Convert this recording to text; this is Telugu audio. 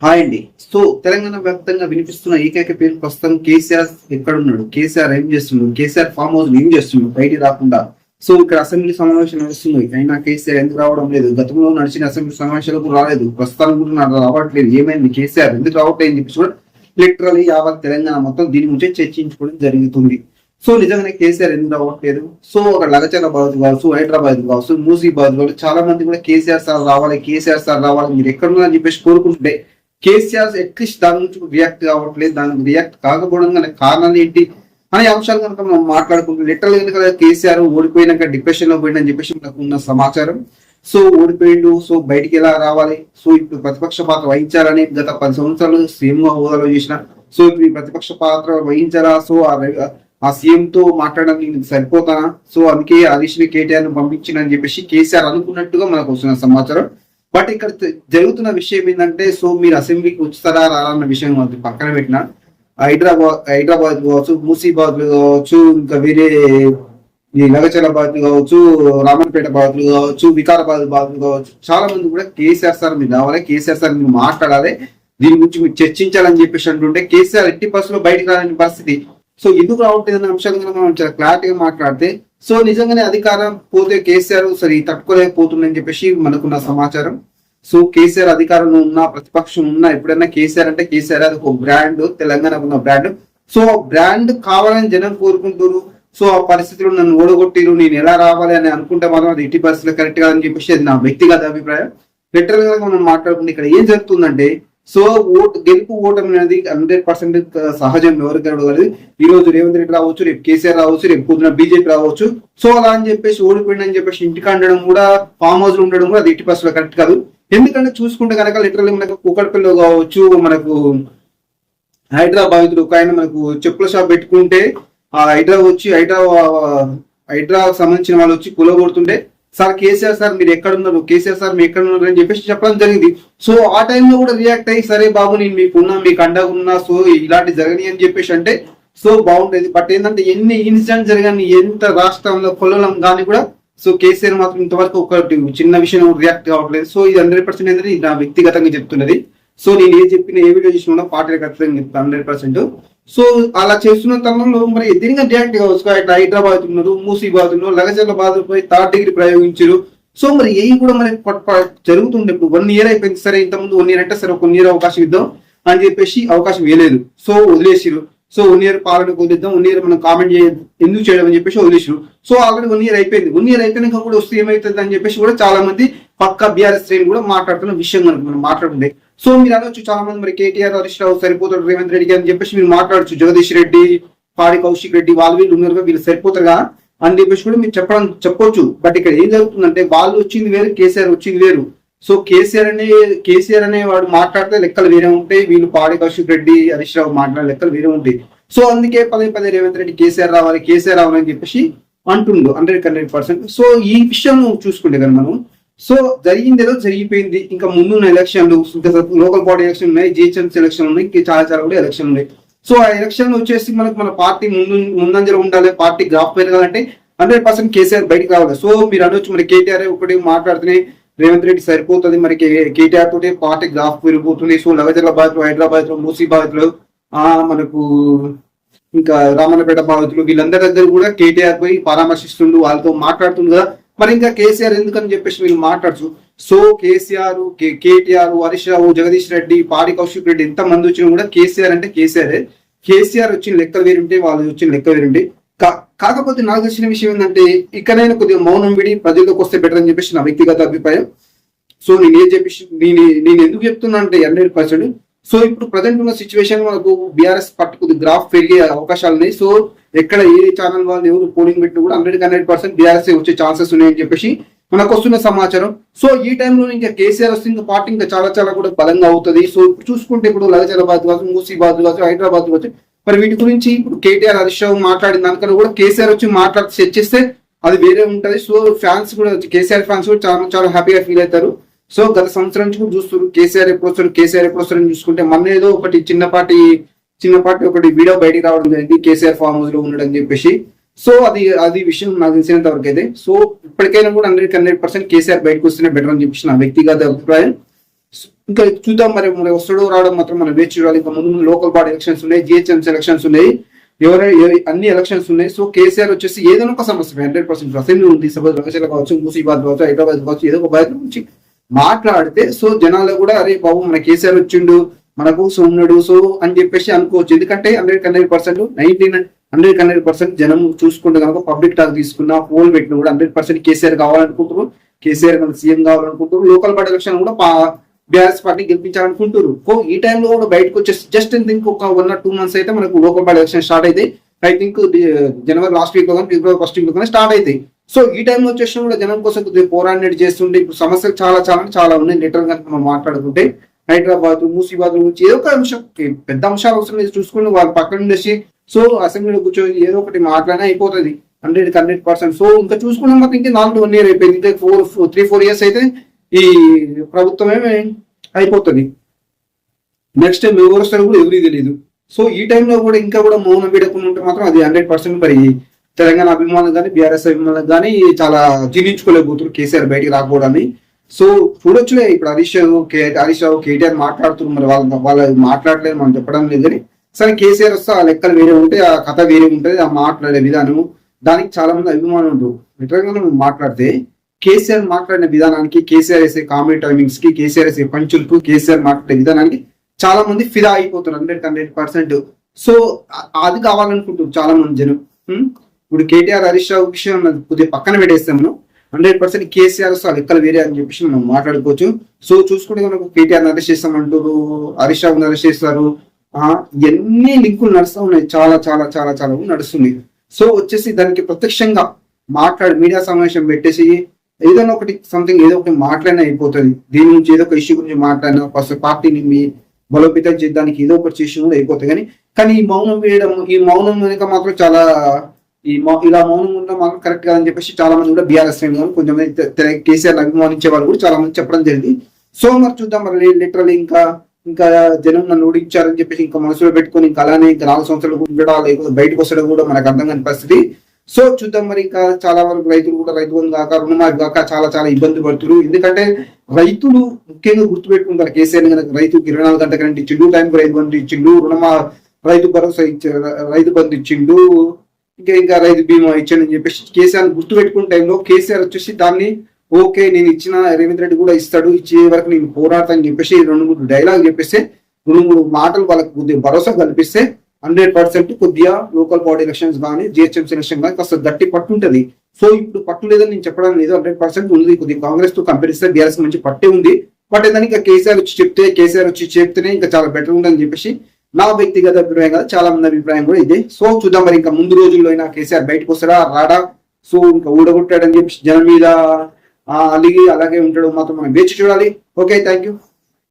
హాయ్ అండి. సో తెలంగాణ వ్యాప్తంగా వినిపిస్తున్న ఏకైక పేరు ప్రస్తుతం కేసీఆర్ ఎక్కడున్నాడు, కేసీఆర్ ఏం చేస్తున్నాడు, కేసీఆర్ ఫామ్ హౌస్ ఏం చేస్తున్నాడు బయటికి రాకుండా. సో ఇక్కడ అసెంబ్లీ సమావేశం నడుస్తుంది, అయినా కేసీఆర్ ఎందుకు రావడం లేదు? గతంలో నడిచిన అసెంబ్లీ సమావేశాలకు రాలేదు, ప్రస్తుతానికి కూడా రావట్లేదు. ఏమైంది, కేసీఆర్ ఎందుకు రావట్లేదు అని చెప్పి కూడా లిటరలీ యావత్ తెలంగాణ మొత్తం దీని గురించి చర్చించుకోవడం జరుగుతుంది. సో నిజంగానే కేసీఆర్ ఎందుకు రావట్లేదు? సో ఒక లగచరాబాద్ కావచ్చు, హైదరాబాద్ కావచ్చు, మూసీబాద్ కావచ్చు, చాలా మంది కూడా కేసీఆర్ సార్ రావాలి, కేసీఆర్ సార్ రావాలి, మీరు ఎక్కడున్నారని చెప్పేసి కోరుకుంటుంటే కేసీఆర్ అట్లీస్ట్ దాని నుంచి రియాక్ట్ కావట్లేదు. దానికి రియాక్ట్ కాకపోవడం కారణాలు ఏంటి అనే అంశాలు కనుక మనం మాట్లాడుకుంటాం. లిటరల్ కనుక కేసీఆర్ ఓడిపోయినాక డిప్రెషన్ లో పోయిందని చెప్పేసి మనకు ఉన్న సమాచారం. సో ఓడిపోయిండు, సో బయటికి ఎలా రావాలి, సో ఇప్పుడు ప్రతిపక్ష పాత్ర వహించాలని గత 10 సంవత్సరాలు సీఎం గా హోదాలో చేసిన, సో ఇప్పుడు ఈ ప్రతిపక్ష పాత్ర వహించారా, సో ఆ సీఎం తో మాట్లాడడానికి సరిపోతానా, సో అందుకే హరీష్ ని కేటీఆర్ ను పంపించిన చెప్పేసి కేసీఆర్ అనుకున్నట్టుగా మనకు వస్తున్న సమాచారం. బట్ ఇక్కడ జరుగుతున్న ఏంటంటే, సో మీరు అసెంబ్లీకి వచ్చుతారా రారన్న విషయం పక్కన పెట్టిన హైదరాబాద్ కావచ్చు, మూసీబాద్ కావచ్చు, ఇంకా వేరే ఈ లగచరాబాద్ కావచ్చు, రామన్పేట బాధలు కావచ్చు, వికారాబాద్ బాధలు కావచ్చు, చాలా మంది కూడా కేసీఆర్ సార్ మీరు రావాలి, కేసీఆర్ సార్ మీరు మాట్లాడాలి, దీని గురించి మీరు చర్చించాలని చెప్పేసి అంటుంటే కేసీఆర్ ఎట్టి పరిస్థితుల్లో బయటకు రాని పరిస్థితి. సో ఎందుకు రావట్లేదు అనే అంశాలు మనం చాలా క్లారిటీగా మాట్లాడితే, సో నిజంగానే అధికారం పోతే కేసీఆర్ సరే తట్టుకోలేకపోతుందని చెప్పేసి మనకున్న సమాచారం. సో కేసీఆర్ అధికారంలో ఉన్నా ప్రతిపక్షం ఉన్నా ఎప్పుడైనా కేసీఆర్ అంటే కేసీఆర్ అది ఒక బ్రాండ్, తెలంగాణకు ఉన్న బ్రాండ్. సో బ్రాండ్ కావాలని జనం కోరుకుంటారు. సో ఆ పరిస్థితులు నన్ను ఓడగొట్టిరు, నేను ఎలా రావాలి అని అనుకుంటే మాత్రం అది ఎట్టి పరిస్థితులు కరెక్ట్ కాదని చెప్పేసి అది నా వ్యక్తిగత అభిప్రాయం. లిటరల్ గా మనం మాట్లాడుకుంటే ఇక్కడ ఏం జరుగుతుందంటే, సో గెలుపు ఓటమి అనేది 100% సహజం, ఎవరికి అడగలేదు. ఈ రోజు రేవంత్ రెడ్డి రావచ్చు, రేపు కేసీఆర్ రావచ్చు, రేపు పొద్దున బీజేపీ రావచ్చు. సో అలా అని చెప్పేసి ఓడిపోయిందని చెప్పేసి ఇంటికి ఉండడం కూడా, ఫామ్ హౌస్ లో ఉండడం కూడా అది 80% కరెక్ట్ కాదు. ఎందుకంటే చూసుకుంటే కనుక లిటరల్లీ మనకు కూకట్పల్లిలో కావచ్చు, మనకు హైదరాబాద్ ఒక ఆయన మనకు చెప్పుల షాప్ పెట్టుకుంటే ఆ హైదరా సంబంధించిన వాళ్ళు వచ్చి కూలగొడుతుంటే, సార్ కేసీఆర్ సార్ మీరు ఎక్కడున్నారు, కేసీఆర్ సార్ మీరు ఎక్కడ ఉన్నారు అని చెప్పేసి చెప్పడం జరిగింది. సో ఆ టైంలో కూడా రియాక్ట్ అయ్యి, సరే బాబు నేను మీకున్నా, మీకు అండగా ఉన్నా, సో ఇలాంటి జరగని అని చెప్పేసి అంటే సో బాగుండేది. బట్ ఏంటంటే ఎన్ని ఇన్సిడెంట్ జరగని, ఎంత రాష్ట్రంలో కొల్లలం కానీ కూడా సో కేసీఆర్ మాత్రం ఇంతవరకు ఒకటి చిన్న విషయం రియాక్ట్ కావట్లేదు. సో ఇది 100% ఏంటంటే నా వ్యక్తిగతంగా చెప్తున్నది. సో నేను ఏం చెప్పిన ఏ వీడియో చేసిన పార్టీ ఖచ్చితంగా చెప్తాను 100%. సో అలా చేస్తున్న తరుణంలో మరి దీనిగా రియాక్ట్ కావచ్చు. హైదరాబాద్ ఉన్నారు, మూసీబాద్ ఉన్నారు, లగచర్లబాద్ పై 3rd డిగ్రీ ప్రయోగించారు. సో మరి ఏ కూడా మరి జరుగుతుండే. ఇప్పుడు 1 ఇయర్ అయిపోయింది, సరే ఇంతకుముందు 1 ఇయర్ అంటే సరే 1 ఇయర్ అవకాశం ఇద్దాం అని చెప్పేసి అవకాశం ఇవ్వలేదు. సో వదిలేసిరు. సో 1 ఇయర్ పాలన వదిలేద్దాం, 1 ఇయర్ మనం కామెంట్ ఎందుకు చేయడం అని చెప్పేసి వదిలేసారు. సో ఆల్రెడీ 1 ఇయర్ అయిపోయింది. 1 ఇయర్ అయిపోయినాక కూడా వస్తే ఏమవుతుంది అని చెప్పేసి కూడా చాలా మంది పక్క బీఆర్ఎస్ శ్రేణి కూడా మాట్లాడుతున్న విషయం మనం మాట్లాడుతుండే. సో మీరు అనొచ్చు చాలా మంది మరి కేటీఆర్, హరీష్ రావు సరిపోతాడు రేవంత్ రెడ్డికి అని చెప్పేసి మీరు మాట్లాడచ్చు. జగదీష్ రెడ్డి, పాడి కౌశిక్ రెడ్డి వీళ్ళు ఉన్నారు, వీళ్ళు సరిపోతారుగా అని చెప్పేసి కూడా మీరు చెప్పొచ్చు. బట్ ఇక్కడ ఏం జరుగుతుందంటే, వాళ్ళు వచ్చింది వేరు, కేసీఆర్ వచ్చింది వేరు. సో కేసీఆర్ అనే వాడు మాట్లాడితే లెక్కలు వేరే ఉంటాయి, వీళ్ళు పాడి కౌశిక్ రెడ్డి, హరీష్ రావు మాట్లాడే లెక్కలు వేరే ఉంటాయి. సో అందుకే పదే రేవంత్ రెడ్డి కేసీఆర్ రావాలని చెప్పేసి అంటుండు 100%. సో ఈ విషయం చూసుకుంటే కదా మనం, సో జరిగింది ఏదో జరిగిపోయింది. ఇంకా ముందున్న ఎలక్షన్లు, ఇంకా లోకల్ బాడీ ఎలక్షన్ ఉన్నాయి, జిహెచ్ఎంసీ ఎలక్షన్ ఉన్నాయి, చాలా కూడా ఎలక్షన్ ఉన్నాయి. సో ఆ ఎలక్షన్ వచ్చేసి మన పార్టీ ముందంజలో ఉండాలి, పార్టీ గ్రాఫ్ పెరగాలంటే 100% కేసీఆర్ బయటకు రావాలి. సో మీరు అనొచ్చు మరి కేటీఆర్ ఒకటి మాట్లాడుతూనే రేవంత్ రెడ్డి సరిపోతుంది, మరి కేటీఆర్ తోటి పార్టీ గ్రాఫ్ పెరిగిపోతుంది. సో లగచర్లబాద్ లో, హైదరాబాద్ లో, మూసీబాద్ లో, మనకు ఇంకా రామన్నపేట బాధితులు వీళ్ళందరి దగ్గర కూడా కేటీఆర్ పోయి పరామర్శిస్తుండు, వాళ్ళతో మాట్లాడుతుంది కదా. మరి ఇంకా కేసీఆర్ ఎందుకని చెప్పేసి వీళ్ళు మాట్లాడచ్చు. సో కేసీఆర్, కేటీఆర్, హరీష్ రావు, జగదీష్ రెడ్డి, పాడి కౌశిక్ రెడ్డి ఎంత మంది వచ్చినా కూడా కేసీఆర్ అంటే కేసీఆర్ వచ్చిన లెక్కలు వేరుంటే, వాళ్ళు వచ్చిన లెక్క వేరుంటే. కాకపోతే నాకు తెలిసిన విషయం ఏంటంటే, ఇక్కడైనా కొద్దిగా మౌనం విడి ప్రజల్లోకి వస్తే బెటర్ అని చెప్పేసి నా వ్యక్తిగత అభిప్రాయం. సో నేను ఎందుకు చెప్తున్నా అంటే 100%. సో ఇప్పుడు ప్రజెంట్ ఉన్న సిచ్యువేషన్ మనకు బీఆర్ఎస్ పట్టుకు గ్రాఫ్ పెరిగే అవకాశాలు ఉన్నాయి. సో ఎక్కడ ఏ ఛానల్ వాళ్ళు ఎవరు పోలింగ్ పెట్టినా కూడా 100% బీఆర్ఎస్ వచ్చే ఛాన్సెస్ ఉన్నాయని చెప్పేసి మనకు వస్తున్న సమాచారం. సో ఈ టైంలో ఇంకా కేసీఆర్ వస్తే ఇంకా పార్టీ ఇంకా చాలా కూడా బలంగా అవుతుంది. సో ఇప్పుడు చూసుకుంటే ఇప్పుడు లగచర్లబాద్ కావచ్చు, మూసీబాద్ కావచ్చు, హైదరాబాద్ కావచ్చు, మరి వీటి గురించి ఇప్పుడు కేటీఆర్, హరీష్ రావు మాట్లాడిన దానికన్నా కూడా కేసీఆర్ వచ్చి మాట్లాడి సెట్ చేస్తే అది వేరే ఉంటది. సో ఫ్యాన్స్ కూడా, కేసీఆర్ ఫ్యాన్స్ కూడా చాలా హ్యాపీగా ఫీల్ అవుతారు. సో గత సంవత్సరం నుంచి కూడా చూస్తారు కేసీఆర్ ఎప్పుడు వస్తారని చూసుకుంటే, మన ఏదో ఒకటి చిన్నపాటి ఒకటి వీడియో బయటికి రావడం జరిగింది, కేసీఆర్ ఫామ్ హౌస్ లో ఉండడం చెప్పేసి. సో అది విషయం నాకు తెలిసినంత వరకు అయితే. సో ఇప్పటికైనా కూడా 100% కేసీఆర్ బయటకు వస్తేనే బెటర్ అని చెప్పేసి నా వ్యక్తిగత అభిప్రాయం. ఇంకా చూద్దాం మరి మరి వస్తాడో రావడం మాత్రం మనం వేచి చూడాలి. ఇంకా ముందు లోకల్ బాడీ ఎలక్షన్స్ ఉన్నాయి, జిహెచ్ఎంసీ ఎలక్షన్స్ ఉన్నాయి, అన్ని ఎలక్షన్స్ ఉన్నాయి. సో కేసీఆర్ వచ్చేసి ఏదైనా ఒక సమస్య 100% అసెంబ్లీ ఉంది, సపోజ్ రంగశాల కావచ్చు, మూసీబాద్ కావచ్చు, హైదరాబాద్ కావచ్చు, ఏదో ఒక బయట నుంచి మాట్లాడితే సో జనాల్లో కూడా అరే బాబు మన కేసీఆర్ వచ్చిండు మన కోసం ఉన్నాడు సో అని చెప్పేసి అనుకోవచ్చు. ఎందుకంటే 100% 100% జనం చూసుకుంటే కనుక పబ్లిక్ టాక్ తీసుకున్నా పోల్ పెట్టిన కూడా 100% కేసీఆర్ కావాలనుకుంటారు, కేసీఆర్ మన సీఎం కావాలనుకుంటారు. లోకల్ బాడీ ఎలక్షన్ కూడా బీఆర్ఎస్ పార్టీ గెలిపించాలనుకుంటారు. ఈ టైంలో కూడా బయటకు వచ్చేసి జస్ట్ థింక్ ఒక 1 or 2 months అయితే మనకు లోకల్ బాడీ ఎలక్షన్ స్టార్ట్ అయితే I think January last week లో కానీ ఫిబ్రవరి ఫస్ట్ వీక్ లో కానీ స్టార్ట్ అవుతాయి. సో ఈ టైంలో వచ్చేసి కూడా జనం కోసం కొద్దిగా పోరాడినట్టు చేస్తుండే. ఇప్పుడు సమస్యలు చాలా ఉన్నాయి. లిటరల్ గా మనం మాట్లాడుకుంటే హైదరాబాద్ మూసీబాద్ నుంచి ఏదో ఒక అంశం, పెద్ద అంశాలు అవసరం లేదు, చూసుకుని వాళ్ళు పక్కన ఉండేసి సో అసెంబ్లీలో కూర్చొని ఏదో ఒకటి మాట్లాడినా అయిపోతుంది 100%. సో ఇంకా చూసుకున్నాం మాత్రం ఇంకా 1 year అయిపోయింది, ఇంకా 3-4 years అయితే ఈ ప్రభుత్వమే అయిపోతుంది. నెక్స్ట్ టైం ఎవరు వస్తారో కూడా ఎవరికి తెలియదు. సో ఈ టైంలో కూడా ఇంకా కూడా మౌనం వీడకుండా ఉంటే మాత్రం అది 100% మరి తెలంగాణ అభిమానులు కానీ బీఆర్ఎస్ అభిమానులు కానీ చాలా జీర్ణించుకోలేకపోతున్నారు కేసీఆర్ బయటికి రాకపోవడాన్ని. సో చూడొచ్చులే ఇప్పుడు హరీష్ రావు కేటీఆర్ మాట్లాడుతున్నారు, మరి వాళ్ళు మాట్లాడలేదు మనం చెప్పడం లేదు. కానీ సరే కేసీఆర్ వస్తే ఆ లెక్కలు వేరే ఉంటాయి, ఆ కథ వేరే ఉంటుంది, ఆ మాట్లాడే విధానం దానికి చాలా మంది అభిమానులు ఉంటారు. లిటరల్గా మనం మాట్లాడితే కేసీఆర్ మాట్లాడిన విధానానికి, కేసీఆర్ వేసే కామెడీ టైమింగ్స్ కి, కేసీఆర్ వేసే పంచులకు, కేసీఆర్ మాట్లాడే విధానానికి చాలా మంది ఫిదా అయిపోతారు 100%. సో అది కావాలనుకుంటారు చాలా మంది జనం. ఇప్పుడు కేటీఆర్ హరీష్ రావు విషయం కొద్దిగా పక్కన పెట్టేస్తాం మనం, 100% కేసీఆర్ వస్తే లెక్కలు వేరే అని చెప్పేసి మనం మాట్లాడుకోవచ్చు. సో చూసుకుంటే మనకు కేటీఆర్ అరెస్ట్ చేస్తామంటారు, హరీష్ రావుని అరెస్ట్ చేస్తారు, ఎన్ని లింకులు నడుస్తూ ఉన్నాయి, చాలా నడుస్తుంది. సో వచ్చేసి దానికి ప్రత్యక్షంగా మాట్లాడి మీడియా సమావేశం పెట్టేసి ఏదైనా ఒకటి సంథింగ్ ఏదో ఒకటి మాట్లాడినా అయిపోతుంది. దీని నుంచి ఏదో ఒక ఇష్యూ గురించి మాట్లాడినా ఫస్ట్ పార్టీని మీ బలోపేతం చేయడానికి ఏదో ఒకటి చేసి కూడా అయిపోతుంది. కానీ ఈ మౌనం వేయడం, ఈ మౌనం వెనుక మాత్రం చాలా ఇలా మౌనం ఉండడం మాత్రం కరెక్ట్ కాదని చెప్పేసి చాలా మంది కూడా బీఆర్ఎస్ కొంచెం కేసీఆర్ అభిమానించే వాళ్ళు కూడా చాలా మంది చెప్పడం జరిగింది. సో మరి చూద్దాం మరి లిటరల్లీ ఇంకా జనం నన్ను ఓడించారని చెప్పేసి ఇంకా మనసులో పెట్టుకొని ఇంకా అలానే ఇంకా 4 సంవత్సరాలు ఉండడా లేకపోతే బయటకు వస్తడం కూడా మనకు అర్థం కాని పరిస్థితి. సో చూద్దాం మరి ఇంకా చాలా వరకు రైతులు కూడా రైతు బంధు కాక రుణమాఫీ కాక చాలా ఇబ్బంది పడుతున్నారు. ఎందుకంటే రైతులు ముఖ్యంగా గుర్తుపెట్టుకుంటారు కేసీఆర్ కనుక రైతుకి 24 గంటల కరెంట్ ఇచ్చిండు, టైంకి రైతు బంధు ఇచ్చిండు, రైతు భరోసా రైతు బంధు ఇచ్చిండు, ఇంకా రైతు బీమా ఇచ్చాడని చెప్పేసి కేసీఆర్ గుర్తుపెట్టుకున్న టైంలో కేసీఆర్ వచ్చేసి దాన్ని ఓకే నేను ఇచ్చిన రేవంత్ రెడ్డి కూడా ఇస్తాడు, ఇచ్చే వరకు నేను పోరాడతా అని చెప్పేసి 2-3 డైలాగ్ చెప్పేస్తే 2-3 మాటలు వాళ్ళకి కొద్దిగా భరోసా కల్పిస్తే 100% కొద్దిగా లోకల్ బాడీ ఎలక్షన్స్ కానీ జిహెచ్ఎంసీ ఎలక్షన్ కానీ కాస్త గట్టి పట్టు ఉంటుంది. సో ఇప్పుడు పట్టు లేదని నేను చెప్పడం లేదు, 100% ఉంది. కొద్దిగా కాంగ్రెస్ తో కంపేర్ చేస్తే బీఆర్ఎస్ మంచి పట్టే ఉంది. బట్ ఏదైనా ఇంకా కేసీఆర్ వచ్చి చెప్తేనే ఇంకా చాలా బెటర్ ఉందని చెప్పేసి నా వ్యక్తిగత అభిప్రాయం కదా, చాలా మంది అభిప్రాయం కూడా ఇదే. సో చూద్దాం మరి ఇంకా ముందు రోజుల్లో అయినా కేసీఆర్ బయటకు వస్తాడా రాడా, సో ఇంకా ఊడగొట్టాడని చెప్పి జనం మీద అలిగి అలాగే ఉంటాడు మాత్రం మనం వేచి చూడాలి. Okay, thank you.